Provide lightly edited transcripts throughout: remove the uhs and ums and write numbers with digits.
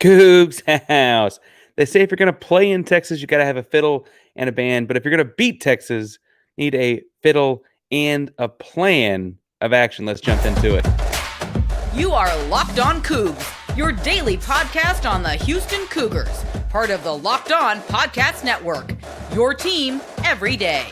Coogs House. They say if you're going to play in Texas, you got to have a fiddle and a band. But if you're going to beat Texas, you need a fiddle and a plan of action. Let's jump into it. You are Locked On Cougs, your daily podcast on the Houston Cougars, part of the Locked On Podcast Network, your team every day.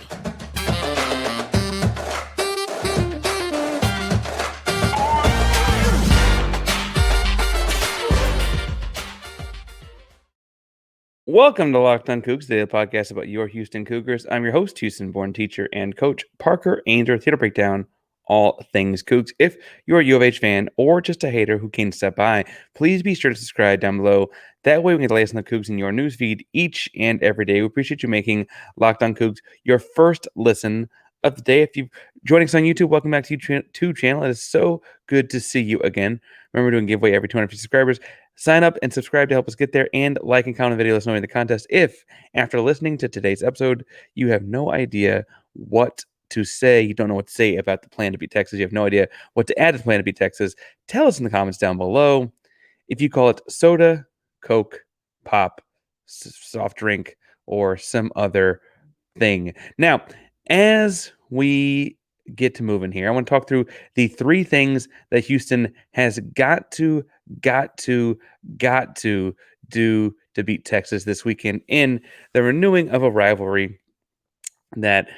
Welcome to Locked On Cougs, the daily podcast about your Houston Cougars. I'm your host, Houston-born teacher and coach Parker Ainsworth, here to break down all things Cougs. If you're a U of H fan or just a hater who came to step by, please be sure to subscribe down below. That way we can get the latest on the Cougs in your newsfeed each and every day. We appreciate you making Locked On Cougs your first listen of the day. If you're joining us on YouTube, welcome back to YouTube channel. It is so good to see you again. Remember, doing giveaway every 250 subscribers. Sign up and subscribe to help us get there, and like and comment on the video. Let us know in the contest. If, after listening to today's episode, you have no idea what to say, you don't know what to say about the plan to beat Texas, you have no idea what to add to the plan to beat Texas, tell us in the comments down below. If you call it soda, Coke, pop, soft drink, or some other thing. Now, as we get to moving here, I want to talk through the three things that Houston has got to do to beat Texas this weekend in the renewing of a rivalry that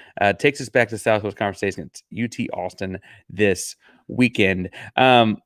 takes us back to Southwest Conference against UT Austin this weekend. I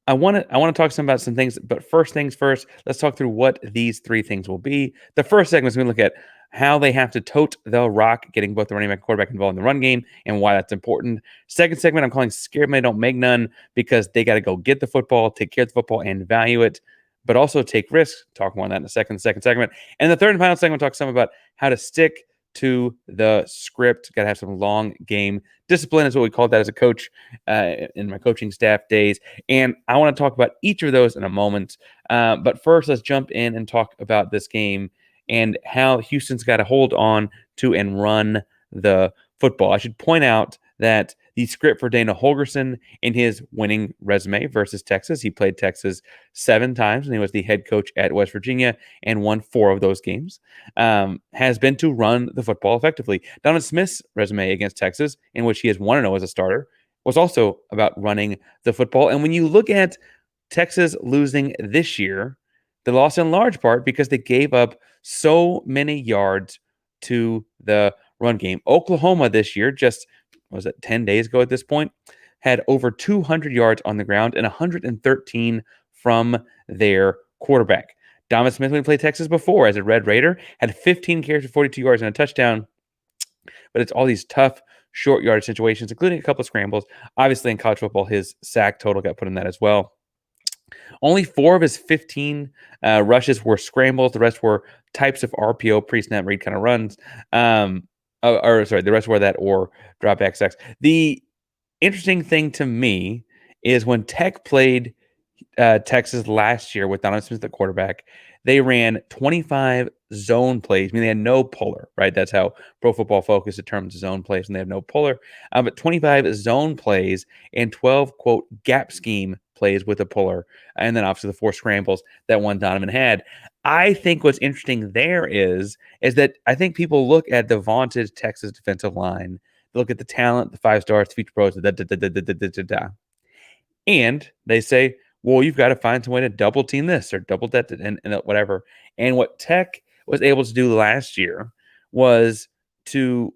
want to talk some about some things, but first things first, let's talk through what these three things will be. The first segment is going to look at how they have to tote the rock, getting both the running back and quarterback involved in the run game, and why that's important. Second segment, I'm calling Scared Money Don't Make None, because they got to go get the football, take care of the football, and value it, but also take risks. Talk more on that in a second segment. And the third and final segment, talk some about how to stick to the script. Got to have some long game discipline is what we called that as a coach in my coaching staff days. And I want to talk about each of those in a moment. But first, let's jump in and talk about this game and how Houston's got to hold on to and run the football. I should point out that the script for Dana Holgorsen in his winning resume versus Texas, he played Texas 7 times, and he was the head coach at West Virginia and won 4 of those games, has been to run the football effectively. Donovan Smith's resume against Texas, in which he has 1-0 as a starter, was also about running the football. And when you look at Texas losing this year, they lost in large part because they gave up so many yards to the run game. Oklahoma this year, just 10 days ago at this point, had over 200 yards on the ground and 113 from their quarterback. Donovan Smith, when he played Texas before as a Red Raider, had 15 carries for 42 yards and a touchdown. But it's all these tough, short yardage situations, including a couple of scrambles. Obviously, in college football, his sack total got put in that as well. Only 4 of his 15 rushes were scrambles. The rest were types of RPO, pre-snap read kind of runs. The rest were that or drop back sacks. The interesting thing to me is when Tech played Texas last year with Donovan Smith at quarterback, they ran 25 zone plays. I mean, they had no puller, right? That's how Pro Football Focus determines zone plays, and they have no puller. But 25 zone plays and 12, quote, gap scheme plays with a puller. And then obviously the 4 scrambles that one Donovan had. I think what's interesting there is that I think people look at the vaunted Texas defensive line, they look at the talent, the 5 stars, the future pros, and they say, well, you've got to find some way to double team this or double that and whatever. And what Tech was able to do last year was to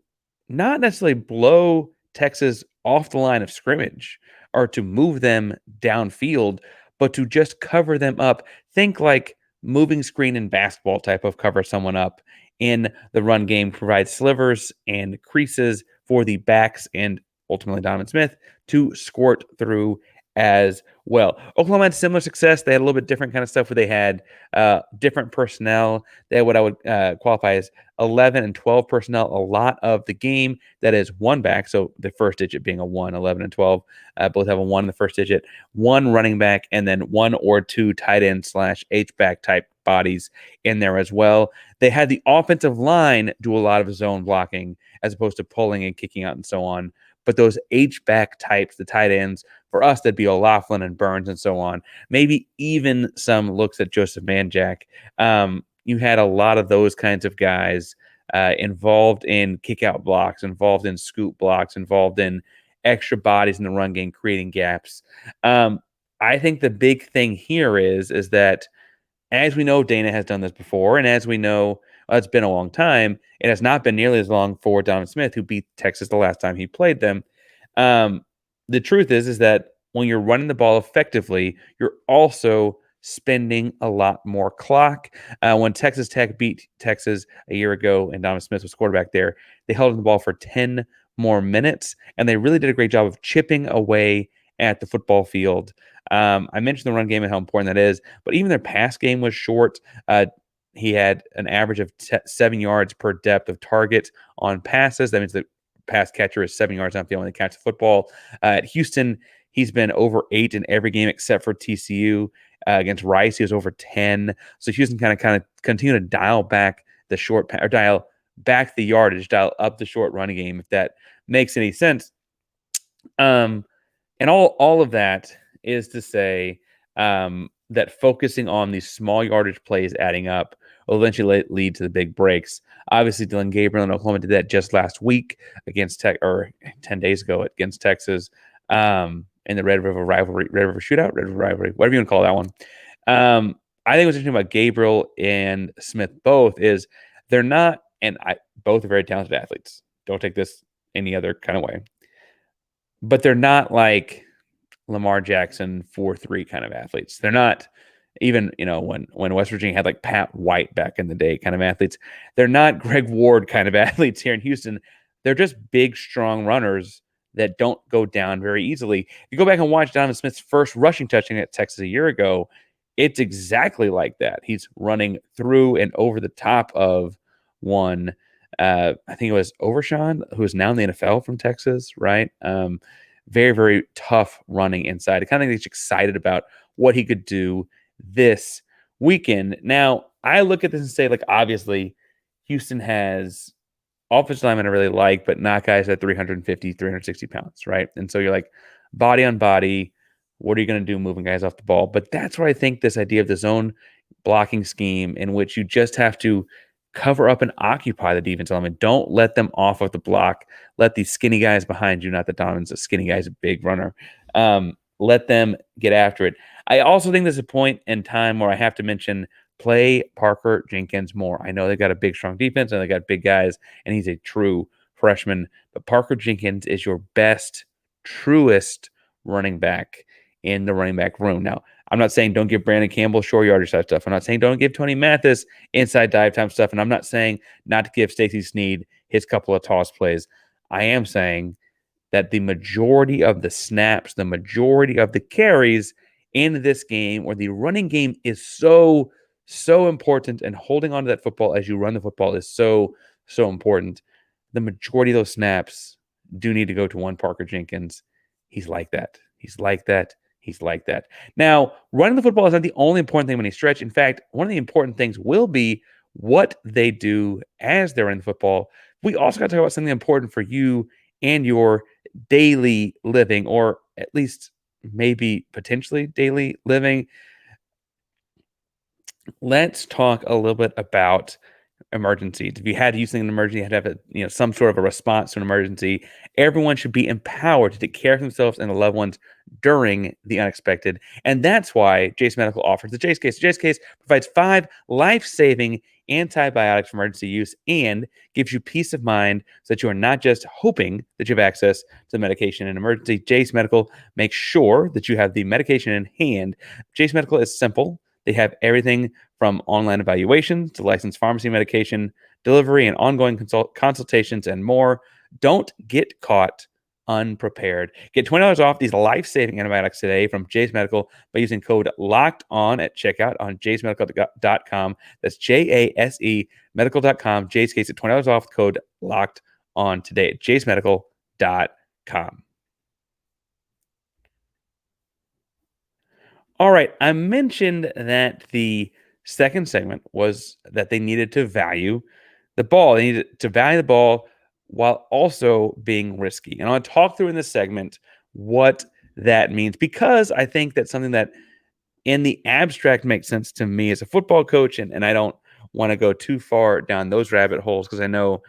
not necessarily blow Texas off the line of scrimmage or to move them downfield, but to just cover them up. Think like moving screen in basketball type of cover someone up in the run game, provide slivers and creases for the backs and ultimately Donovan Smith to squirt through as well. Oklahoma had similar success. They had a little bit different kind of stuff where they had different personnel. They had what I would qualify as 11 and 12 personnel a lot of the game. That is one back, so the first digit being a 1, 11 and 12. Both have a 1 in the first digit, 1 running back, and then 1 or 2 tight end / H-back type bodies in there as well. They had the offensive line do a lot of zone blocking as opposed to pulling and kicking out and so on. but those H-back types, the tight ends, for us, that'd be O'Loughlin and Burns and so on. Maybe even some looks at Joseph Manjack. You had a lot of those kinds of guys involved in kick-out blocks, involved in scoop blocks, involved in extra bodies in the run game, creating gaps. I think the big thing here is that, as we know, Dana has done this before, and as we know, it's been a long time. It has not been nearly as long for Donovan Smith, who beat Texas the last time he played them. Um, the truth is that when you're running the ball effectively, you're also spending a lot more clock. When Texas Tech beat Texas a year ago and Donovan Smith was quarterback there, they held the ball for 10 more minutes, and they really did a great job of chipping away at the football field. I mentioned the run game and how important that is, but even their pass game was short. He had an average of 7 yards per depth of target on passes. That means the pass catcher is 7 yards downfield when they catch the football. At Houston, he's been over 8 in every game except for TCU. Against Rice, he was over 10. So Houston kind of continue to dial back the short or dial back the yardage, dial up the short running game, if that makes any sense. And all of that is to say that focusing on these small yardage plays adding up will eventually lead to the big breaks. Obviously, Dylan Gabriel in Oklahoma did that just last week against Tech, or 10 days ago against Texas, in the Red River rivalry, Red River shootout, Red River rivalry, whatever you want to call that one. I think what's interesting about Gabriel and Smith both is they're not, and both are very talented athletes. Don't take this any other kind of way, but they're not like Lamar Jackson 4-3 kind of athletes. They're not even, when West Virginia had like Pat White back in the day kind of athletes. They're not Greg Ward kind of athletes here in Houston. They're just big, strong runners that don't go down very easily. If you go back and watch Donovan Smith's first rushing touchdown at Texas a year ago, it's exactly like that. He's running through and over the top of one. I think it was Overshawn, who is now in the NFL from Texas, right? Very, very tough running inside. I kind of think he's excited about what he could do this weekend. Now, I look at this and say, like, obviously, Houston has offensive linemen I really like, but not guys at 350, 360 pounds, right? And so you're like, body on body, what are you going to do moving guys off the ball? But that's where I think this idea of the zone blocking scheme, in which you just have to cover up and occupy the defense element. Don't let them off of the block. Let these skinny guys behind you, not that Donovan's a skinny guy, he's a big runner. Let them get after it. I also think there's a point in time where I have to mention play Parker Jenkins more. I know they got a big, strong defense and they got big guys, and he's a true freshman. But Parker Jenkins is your best, truest running back in the running back room. Now, I'm not saying don't give Brandon Campbell short yardage type stuff. I'm not saying don't give Tony Mathis inside dive time stuff. And I'm not saying not to give Stacey Sneed his couple of toss plays. I am saying that the majority of the snaps, the majority of the carries in this game, where the running game is so important, and holding on to that football as you run the football is so important. The majority of those snaps do need to go to one Parker Jenkins. He's like that. He's like that. He's like that. Now, running the football is not the only important thing when he stretch. In fact, one of the important things will be what they do as they're in the football. We also got to talk about something important for you and your daily living, or at least maybe potentially daily living. Let's talk a little bit about emergencies. If you had to use an emergency, you had to have some sort of a response to an emergency. Everyone should be empowered to take care of themselves and their loved ones during the unexpected. And that's why Jace Medical offers the Jace Case. The Jace Case provides 5 life-saving antibiotics for emergency use and gives you peace of mind so that you are not just hoping that you have access to the medication in an emergency. Jace Medical makes sure that you have the medication in hand. Jace Medical is simple. They have everything from online evaluations to licensed pharmacy medication, delivery, and ongoing consultations, and more. Don't get caught unprepared. Get $20 off these life-saving antibiotics today from Jace Medical by using code LOCKEDON at checkout on JaceMedical.com. That's JASE medical.com. Jace Case at $20 off with code LOCKEDON today at JaceMedical.com. All right, I mentioned that the second segment was that they needed to value the ball. They needed to value the ball while also being risky. And I want to talk through in this segment what that means, because I think that's something that in the abstract makes sense to me as a football coach. And I don't want to go too far down those rabbit holes because I know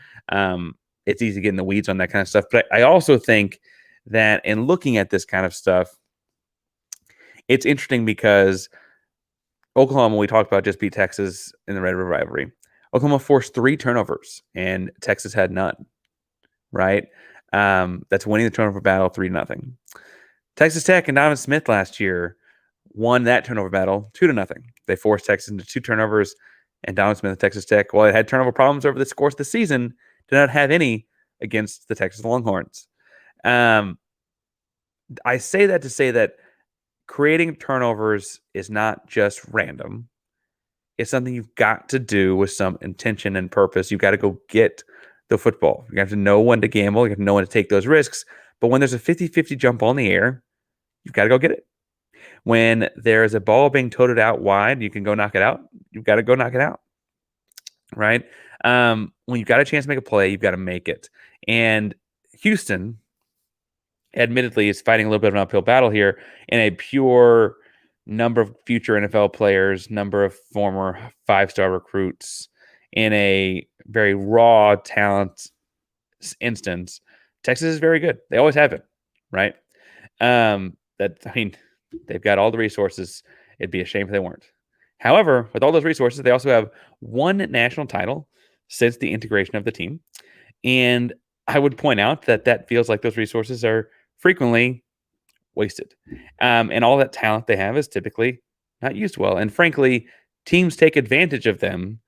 it's easy to get in the weeds on that kind of stuff. But I also think that in looking at this kind of stuff, it's interesting because Oklahoma, we talked about, just beat Texas in the Red River rivalry. Oklahoma forced 3 turnovers and Texas had none, right? That's winning the turnover battle 3-0. Texas Tech and Donovan Smith last year won that turnover battle 2-0. They forced Texas into 2 turnovers, and Donovan Smith and Texas Tech, while it had turnover problems over the course of the season, did not have any against the Texas Longhorns. I say that to say that creating turnovers is not just random. It's something you've got to do with some intention and purpose. You've got to go get the football. You have to know when to gamble. You have to know when to take those risks. But when there's a 50-50 jump ball in the air, you've got to go get it. When there's a ball being toted out wide, you can go knock it out. You've got to go knock it out, right? When you've got a chance to make a play, you've got to make it. And Houston, admittedly, is fighting a little bit of an uphill battle here in a pure number of future NFL players, number of former 5-star recruits, in a very raw talent instance. Texas is very good. They always have it, right? They've got all the resources. It'd be a shame if they weren't. However, with all those resources, they also have one national title since the integration of the team. And I would point out that feels like those resources are frequently wasted. And all that talent they have is typically not used well. And frankly, teams take advantage of them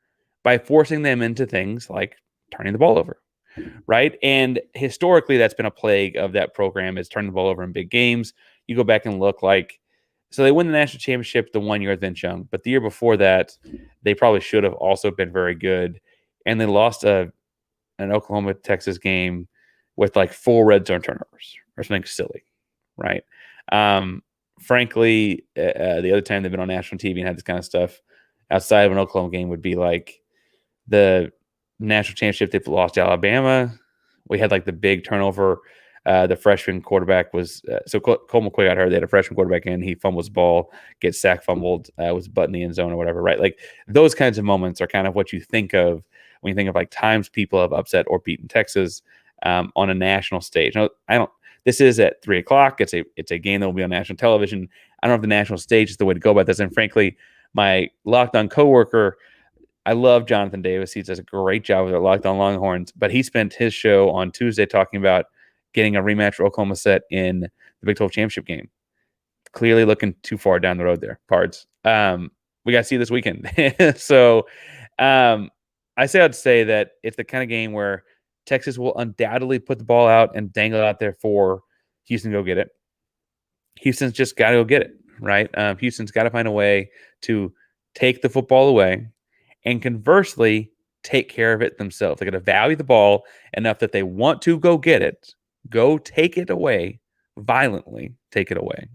by forcing them into things like turning the ball over, right? And historically, that's been a plague of that program, is turning the ball over in big games. You go back and look, so they win the national championship the one year Vince Young, but the year before that, they probably should have also been very good. And they lost an Oklahoma-Texas game with 4 red zone turnovers or something silly, right? Frankly, the other time they've been on national TV and had this kind of stuff outside of an Oklahoma game would be the national championship they've lost to Alabama. We had the big turnover. The freshman quarterback was Cole McCoy got hurt. They had a freshman quarterback in. He fumbles the ball, gets sack fumbled, was butt in the end zone or whatever, right? Those kinds of moments are kind of what you think of when you think of times people have upset or beaten Texas on a national stage. Now, this is at 3:00. It's a game that will be on national television. I don't know if the national stage is the way to go about this. And frankly, my Locked On coworker, I love Jonathan Davis. He does a great job with our Locked On Longhorns, but he spent his show on Tuesday talking about getting a rematch for Oklahoma set in the Big 12 championship game. Clearly looking too far down the road there, Pards. We got to see this weekend. So I'd say that it's the kind of game where Texas will undoubtedly put the ball out and dangle it out there for Houston to go get it. Houston's just got to go get it, right? Houston's got to find a way to take the football away and conversely take care of it themselves. They got to value the ball enough that they want to go get it, go take it away, violently take it away,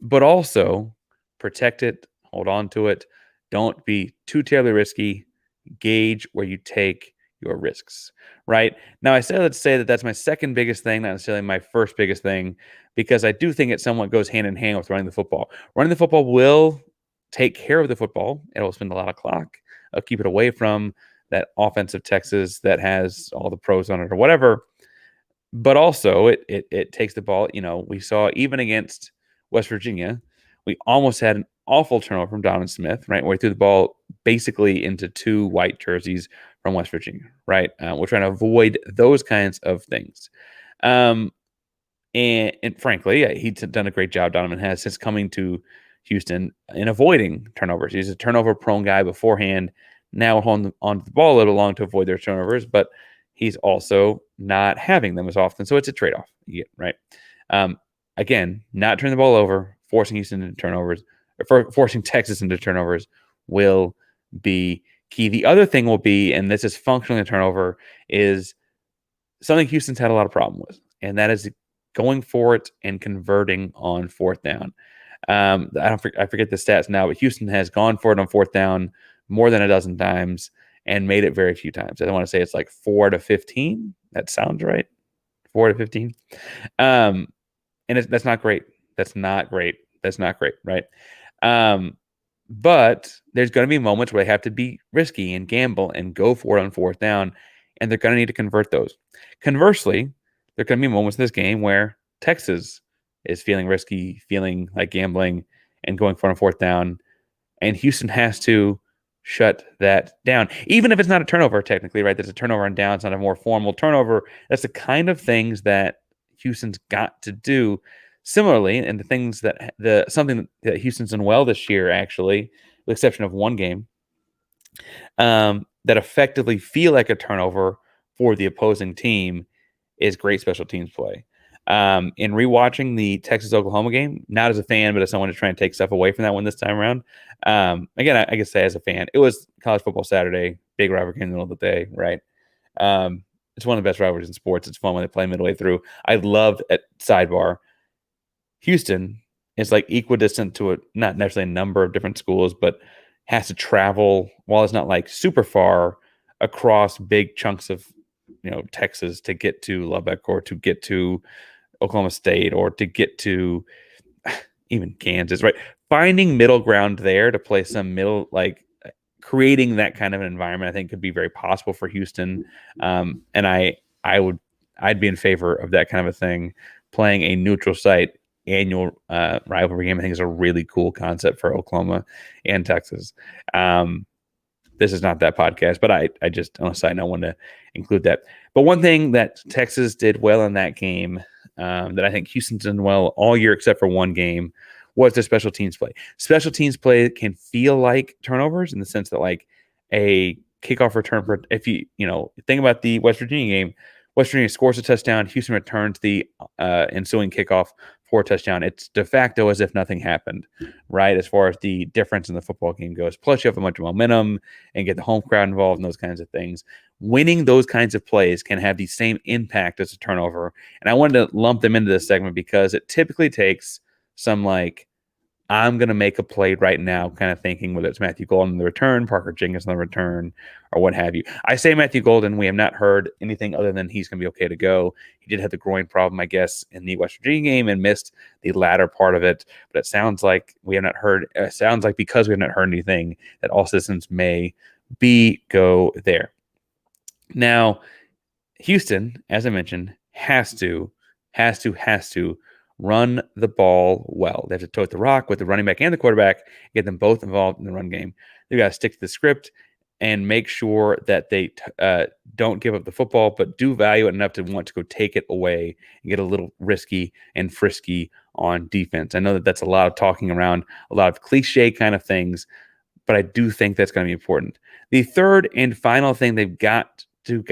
but also protect it, hold on to it. Don't be too terribly risky. Gauge where you take your risks, right? Now, I say that to say that that's my second biggest thing, not necessarily my first biggest thing, because I do think it somewhat goes hand in hand with running the football. Running the football will take care of the football. It will spend a lot of clock. Keep it away from that offensive Texas that has all the pros on it or whatever. But also, it takes the ball. We saw even against West Virginia, we almost had an awful turnover from Donovan Smith, right? Where he threw the ball basically into 2 white jerseys from West Virginia, right? We're trying to avoid those kinds of things. And frankly, he's done a great job, Donovan has, since coming to Houston in avoiding turnovers. He's a turnover-prone guy beforehand. Now holding on to the ball a little long to avoid their turnovers, but he's also not having them as often. So it's a trade-off, right? Again, not turning the ball over, forcing Houston into turnovers, or forcing Texas into turnovers will be key. The other thing will be, and this is functionally a turnover, is something Houston's had a lot of problem with, and that is going for it and converting on 4th down. I forget the stats now, but Houston has gone for it on 4th down more than a dozen times and made it very few times. I don't want to say it's 4 to 15 That sounds right. 4 to 15. Um, and that's not great. That's not great. That's not great, right? Um, but there's going to be moments where they have to be risky and gamble and go for it on fourth down, and they're going to need to convert those. Conversely, there are going to be moments in this game where Texas is feeling risky, feeling like gambling, and going for it on fourth down, and Houston has to shut that down. Even if it's not a turnover, technically, right? There's a turnover on down. It's not a more formal turnover. That's the kind of things that Houston's got to do. Similarly, and the things that something that Houston's done well this year, actually, with the exception of one game, that effectively feel like a turnover for the opposing team is great special teams play. In rewatching the Texas Oklahoma game, not as a fan, but as someone to try and take stuff away from that one this time around. Again, I can say as a fan, it was college football Saturday, big rivalry game in the middle of the day, right? It's one of the best rivalries in sports. It's fun when they play midway through. I loved at sidebar. Houston is like equidistant to not necessarily a number of different schools, but has to travel while it's not like super far across big chunks of Texas to get to Lubbock or to get to Oklahoma State or to get to even Kansas, right? Finding middle ground there to play some middle, like creating that kind of an environment, I think could be very possible for Houston. And I'd be in favor of that kind of a thing. Playing a neutral site annual rivalry game, I think, is a really cool concept for Oklahoma and Texas. This is not that podcast, but I just, on a side note, want to include that. But one thing that Texas did well in that game, that I think Houston's done well all year except for one game, was their special teams play. Special teams play can feel like turnovers in the sense that like a kickoff return for, if you think about the West Virginia game, West Virginia scores a touchdown, Houston returns the ensuing kickoff for a touchdown. It's de facto as if nothing happened, right? As far as the difference in the football game goes. Plus, you have a bunch of momentum and get the home crowd involved in those kinds of things. Winning those kinds of plays can have the same impact as a turnover. And I wanted to lump them into this segment because it typically takes some like, I'm going to make a play right now kind of thinking, whether it's Matthew Golden on the return, Parker Jenkins on the return, or what have you. I say Matthew Golden, we have not heard anything other than he's going to be okay to go. He did have the groin problem, I guess, in the West Virginia game and missed the latter part of it. But it sounds like we have not heard, because we have not heard anything, that all systems may be go there. Now, Houston, as I mentioned, has to run the ball well. They have to tote the rock with the running back and the quarterback, get them both involved in the run game. They've got to stick to the script and make sure that they don't give up the football, but do value it enough to want to go take it away and get a little risky and frisky on defense. I know that that's a lot of talking around, a lot of cliche kind of things, but I do think that's going to be important. The third and final thing they've got to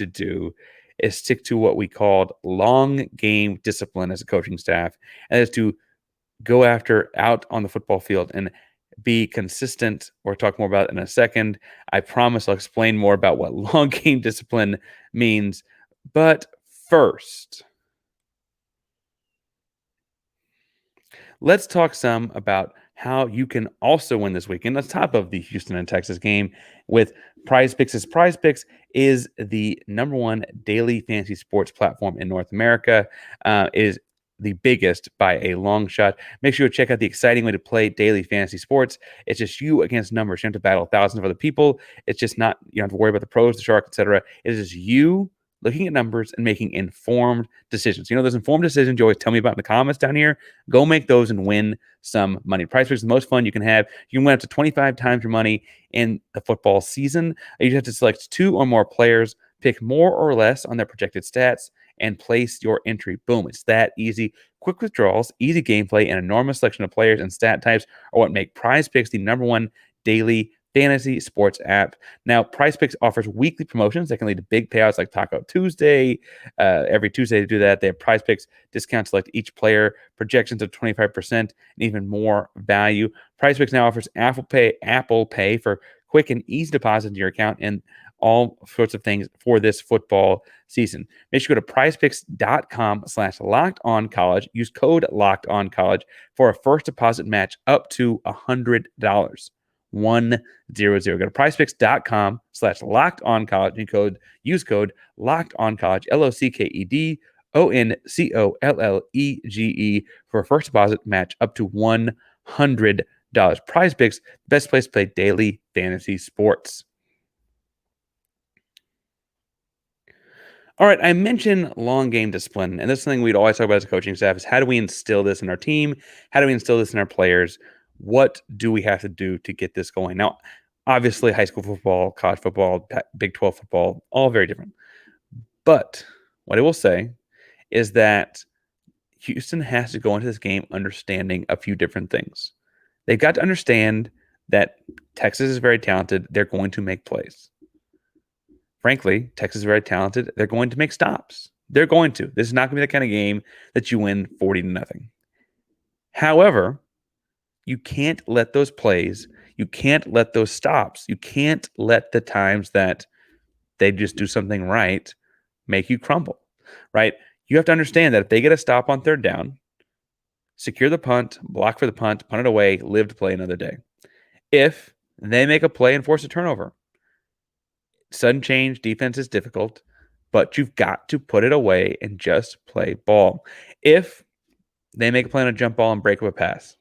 do is stick to what we called long game discipline as a coaching staff, and that is to go out on the football field and be consistent. We'll talk more about it in a second. I promise I'll explain more about what long game discipline means. But first, let's talk some about how you can also win this weekend on top of the Houston and Texas game with Prize Picks. Prize Picks is the number one daily fantasy sports platform in North America. It is the biggest by a long shot. Make sure you check out the exciting way to play daily fantasy sports. It's just you against numbers. You don't have to battle thousands of other people. It's just not, you don't have to worry about the pros, the shark, etc. It is just you looking at numbers and making informed decisions. Those informed decisions you always tell me about in the comments down here. Go make those and win some money. Prize Picks is the most fun you can have. You can win up to 25 times your money in the football season. You have to select 2 or more players, pick more or less on their projected stats, and place your entry. Boom. It's that easy. Quick withdrawals, easy gameplay, and enormous selection of players and stat types are what make Prize Picks the number one daily fantasy sports app. Now, Prize Picks offers weekly promotions that can lead to big payouts like Taco Tuesday. Every Tuesday to do that, they have Prize Picks discounts select each player, projections of 25%, and even more value. Prize Picks now offers Apple Pay for quick and easy deposit into your account and all sorts of things for this football season. Make sure you go to prizepicks.com/lockedoncollege. Use code lockedoncollege for a first deposit match up to $100. 100. Go to prizepicks.com/lockedoncollege and use code lockedoncollege, LOCKEDONCOLLEGE for a first deposit match up to $100. Prize Picks, best place to play daily fantasy sports. All right, I mentioned long game discipline, and this is something we'd always talk about as a coaching staff is how do we instill this in our team? How do we instill this in our players? What do we have to do to get this going? Now, obviously, high school football, college football, Big 12 football, all very different. But what I will say is that Houston has to go into this game understanding a few different things. They've got to understand that Texas is very talented. They're going to make plays. Frankly, Texas is very talented. They're going to make stops. They're going to. This is not going to be the kind of game that you win 40-0. However, you can't let those plays, you can't let those stops, you can't let the times that they just do something right make you crumble, right? You have to understand that if they get a stop on third down, secure the punt, block for the punt it away, live to play another day. If they make a play and force a turnover, sudden change, defense is difficult, but you've got to put it away and just play ball. If they make a play on a jump ball and break up a pass,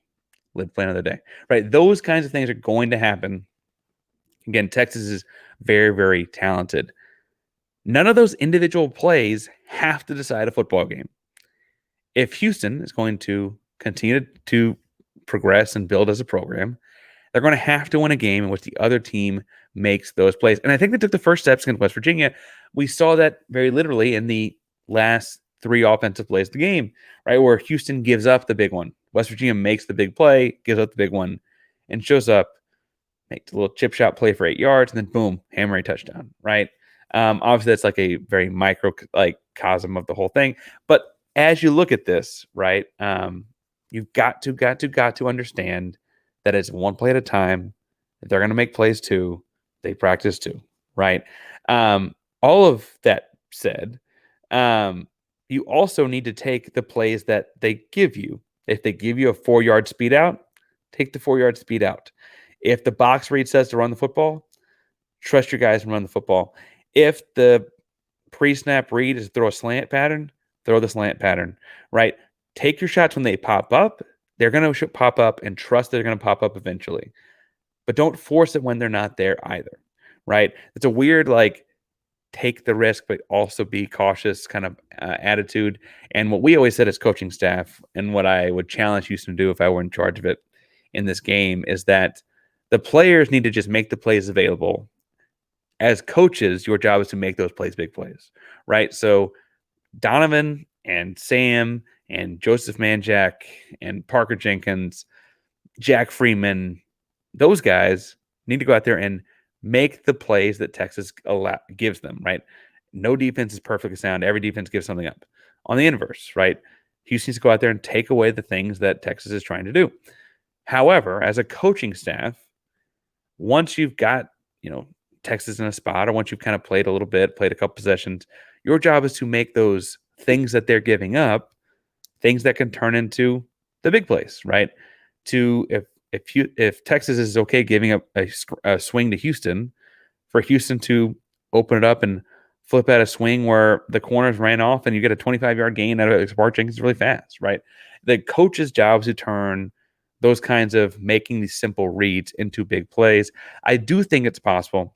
live to play another day, right? Those kinds of things are going to happen. Again, Texas is very, very talented. None of those individual plays have to decide a football game. If Houston is going to continue to progress and build as a program, they're going to have to win a game in which the other team makes those plays. And I think they took the first steps against West Virginia. We saw that very literally in the last 3 offensive plays of the game, right? Where Houston gives up the big one. West Virginia makes the big play, gives up the big one, and shows up, makes a little chip shot play for 8 yards, and then boom, hammer a touchdown, right? Obviously, that's like a very microcosm of the whole thing. But as you look at this, right, you've got to understand that it's one play at a time. They're going to make plays too. They practice too, right? All of that said, you also need to take the plays that they give you. If they give you a 4-yard speed out, take the 4-yard speed out. If the box read says to run the football, trust your guys and run the football. If the pre-snap read is throw a slant pattern, throw the slant pattern, right? Take your shots when they pop up. They're going to pop up and trust they're going to pop up eventually. But don't force it when they're not there either, right? It's a weird, take the risk, but also be cautious kind of attitude. And what we always said as coaching staff, and what I would challenge Houston to do if I were in charge of it in this game, is that the players need to just make the plays available. As coaches, your job is to make those plays big plays, right? So Donovan and Sam and Joseph Manjack and Parker Jenkins, Jack Freeman, those guys need to go out there and make the plays that Texas gives them, right? No defense is perfectly sound. Every defense gives something up. On the inverse, right? Houston needs to go out there and take away the things that Texas is trying to do. However, as a coaching staff, once you've got, Texas in a spot, or once you've kind of played a little bit, played a couple possessions, your job is to make those things that they're giving up, things that can turn into the big plays, right? If Texas is okay giving up a swing to Houston, for Houston to open it up and flip out a swing where the corners ran off and you get a 25-yard gain out of it, Parker Jenkins really fast, right? The coach's job is to turn those kinds of making these simple reads into big plays. I do think it's possible.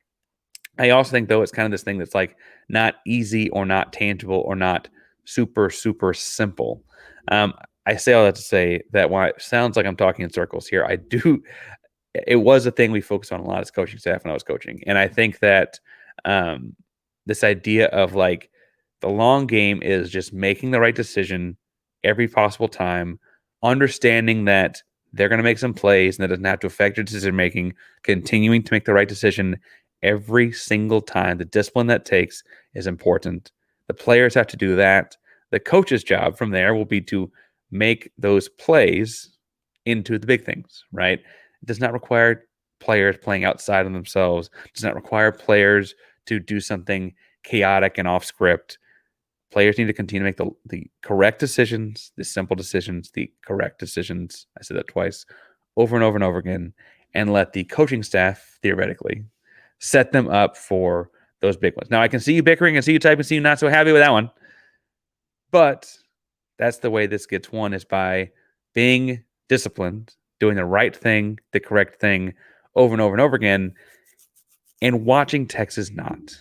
I also think, though, it's kind of this thing that's not easy or not tangible or not super, super simple. I say all that to say that while it sounds like I'm talking in circles here, it was a thing we focused on a lot as coaching staff when I was coaching. And I think that this idea of the long game is just making the right decision every possible time, understanding that they're going to make some plays and that doesn't have to affect your decision making, continuing to make the right decision every single time. The discipline that takes is important. The players have to do that. The coach's job from there will be to make those plays into the big things, right? It does not require players playing outside of themselves. It does not require players to do something chaotic and off script. Players need to continue to make the correct decisions, the simple decisions, the correct decisions. I said that twice, over and over and over again. and let the coaching staff, theoretically, set them up for those big ones. Now, I can see you bickering, and see you typing, see you not so happy with that one. But that's the way this gets won, is by being disciplined, doing the right thing, the correct thing over and over and over again, and watching Texas not.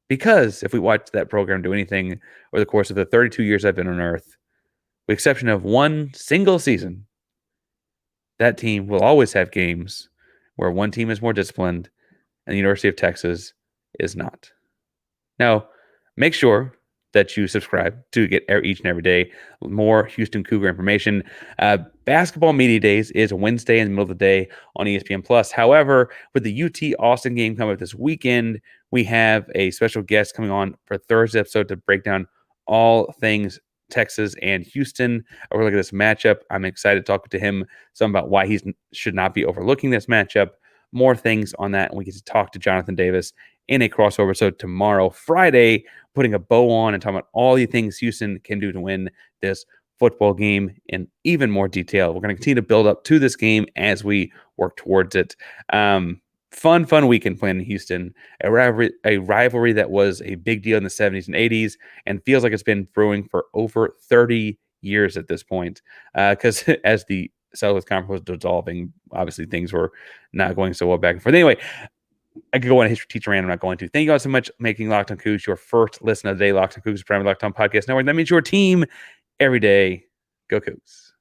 Because if we watch that program do anything over the course of the 32 years I've been on Earth, with the exception of one single season, that team will always have games where one team is more disciplined and the University of Texas is not. Now, make sure that you subscribe to get each and every day more Houston Cougar information. Basketball Media Days is Wednesday in the middle of the day on ESPN Plus. However, with the UT Austin game coming up this weekend, we have a special guest coming on for Thursday episode to break down all things Texas and Houston. We're looking at this matchup. I'm excited to talk to him some about why he should not be overlooking this matchup. More things on that, and we get to talk to Jonathan Davis in a crossover. So tomorrow, Friday, putting a bow on and talking about all the things Houston can do to win this football game in even more detail. We're going to continue to build up to this game as we work towards it. Fun weekend playing in Houston. A rivalry that was a big deal in the 70s and 80s and feels like it's been brewing for over 30 years at this point. Because as the Southwest Conference was dissolving, obviously things were not going so well back and forth. Anyway, I could go on a history teacher rant. I'm not going to. Thank you all so much for making Locked on Cougs your first listen of the day. Locked on Cougs, primary Locked on Podcast Network. That means your team every day. Go Cougs.